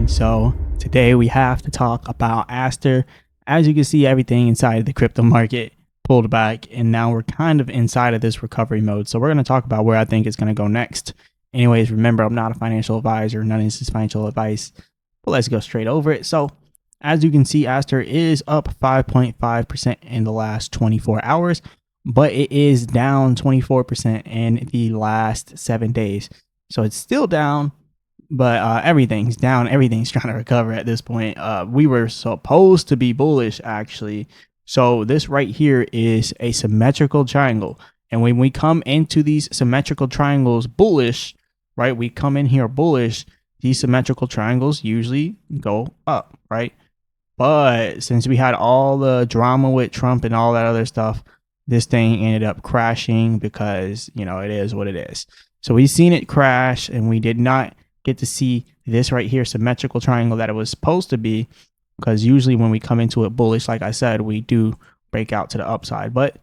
morning. So today we have to talk about ASTER. As you can see, everything inside of the crypto market pulled back, and now we're kind of inside of this recovery mode. So we're going to talk about where I think it's going to go next. Anyways, remember, I'm not a financial advisor. None of this is financial advice. But let's go straight over it. So as you can see, ASTER is up 5.5% in the last 24 hours, but it is down 24% in the last 7 days. So it's still down, but everything's down. Everything's trying to recover at this point. We were supposed to be bullish, actually. So this right here is a symmetrical triangle. And when we come into these symmetrical triangles bullish, right, we come in here bullish, these symmetrical triangles usually go up, right? But since we had all the drama with Trump and all that other stuff, this thing ended up crashing because, you know, it is what it is. So we've seen it crash, and we did not get to see this right here symmetrical triangle that it was supposed to be, because usually when we come into it bullish, like I said, we do break out to the upside. But,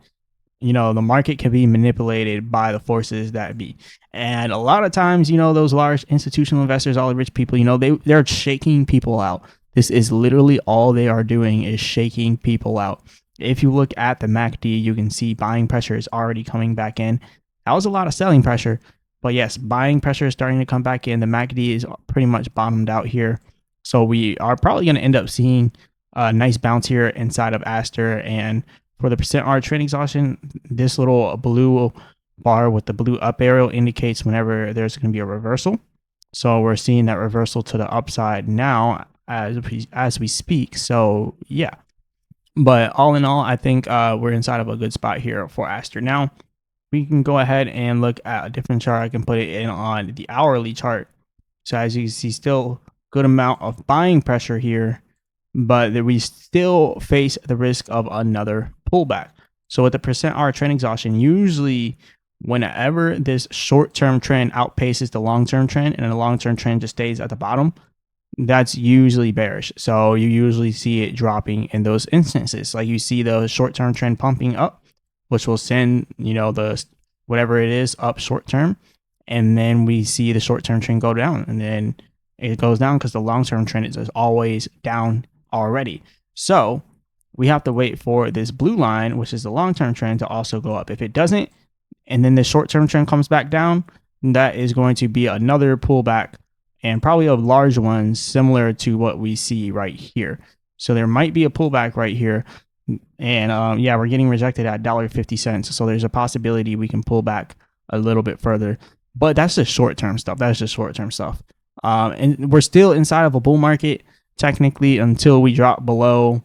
you know, the market can be manipulated by the forces that be. And a lot of times, you know, those large institutional investors, all the rich people, you know, they're shaking people out. This is literally all they are doing, is shaking people out. If you look at the MACD, you can see buying pressure is already coming back in. That was a lot of selling pressure. But yes, buying pressure is starting to come back in. The MACD is pretty much bottomed out here. So we are probably going to end up seeing a nice bounce here inside of ASTER. And for the %R trend exhaustion, this little blue bar with the blue up arrow indicates whenever there's going to be a reversal. So we're seeing that reversal to the upside now as we speak. So yeah. But all in all, I think we're inside of a good spot here for ASTER. Now, we can go ahead and look at a different chart. I can put it in on the hourly chart. So as you can see, still good amount of buying pressure here, but we still face the risk of another pullback. So with the %R trend exhaustion, usually whenever this short-term trend outpaces the long-term trend and the long-term trend just stays at the bottom, that's usually bearish. So you usually see it dropping in those instances. Like you see the short-term trend pumping up, which will send, you know, the whatever it is up short term, and then we see the short term trend go down, and then it goes down because the long term trend is always down already. So we have to wait for this blue line, which is the long term trend, to also go up. If it doesn't, and then the short term trend comes back down, that is going to be another pullback, and probably a large one similar to what we see right here. So there might be a pullback right here. And yeah, we're getting rejected at $1.50. So there's a possibility we can pull back a little bit further. But that's just short-term stuff. That's just short-term stuff. And we're still inside of a bull market, technically, until we drop below,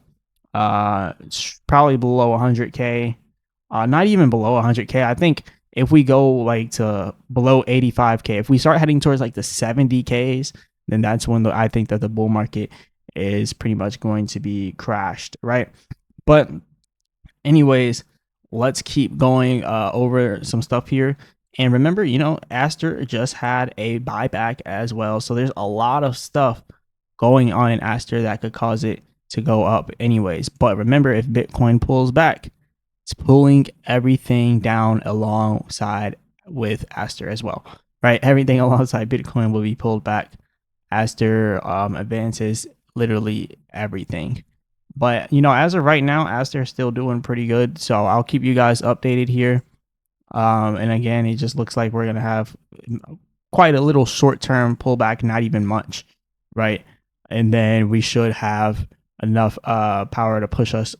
probably below 100K. Not even below 100K. I think if we go like to below 85K, if we start heading towards like the 70Ks, then that's when I think that the bull market is pretty much going to be crashed, right? But anyways, let's keep going over some stuff here. And remember, you know, ASTER just had a buyback as well. So there's a lot of stuff going on in ASTER that could cause it to go up anyways. But remember, if Bitcoin pulls back, it's pulling everything down alongside with ASTER as well, right? Everything alongside Bitcoin will be pulled back. ASTER advances literally everything. But, you know, as of right now, ASTER is still doing pretty good. So I'll keep you guys updated here. And again, it just looks like we're going to have quite a little short-term pullback, not even much, right? And then we should have enough power to push us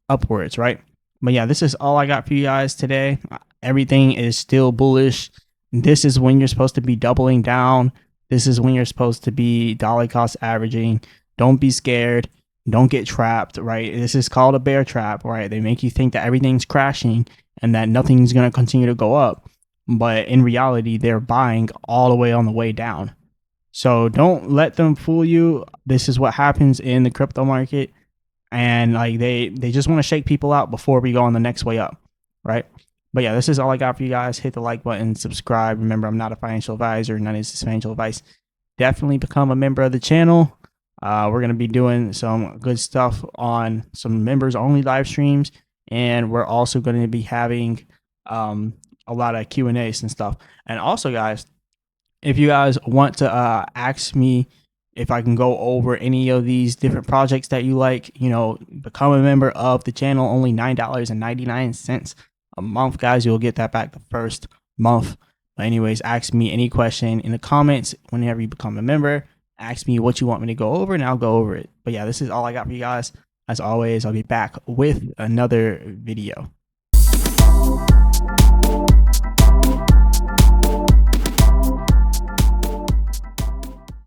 upwards, right? But yeah, this is all I got for you guys today. Everything is still bullish. This is when you're supposed to be doubling down. This is when you're supposed to be dollar cost averaging. Don't be scared. Don't get trapped, right? This is called a bear trap, right? They make you think that everything's crashing and that nothing's going to continue to go up. But in reality, they're buying all the way on the way down. So don't let them fool you. This is what happens in the crypto market. And like they just want to shake people out before we go on the next way up, right? But yeah, this is all I got for you guys. Hit the like button, subscribe. Remember, I'm not a financial advisor. None of this is financial advice. Definitely become a member of the channel. We're going to be doing some good stuff on some members only live streams, and we're also going to be having a lot of Q&As and stuff. And also, guys, if you guys want to ask me if I can go over any of these different projects that you like, you know, become a member of the channel. Only $9.99 a month, guys. You'll get that back the first month. But anyways, ask me any question in the comments whenever you become a member. Ask me what you want me to go over and I'll go over it. But yeah, this is all I got for you guys. As always, I'll be back with another video.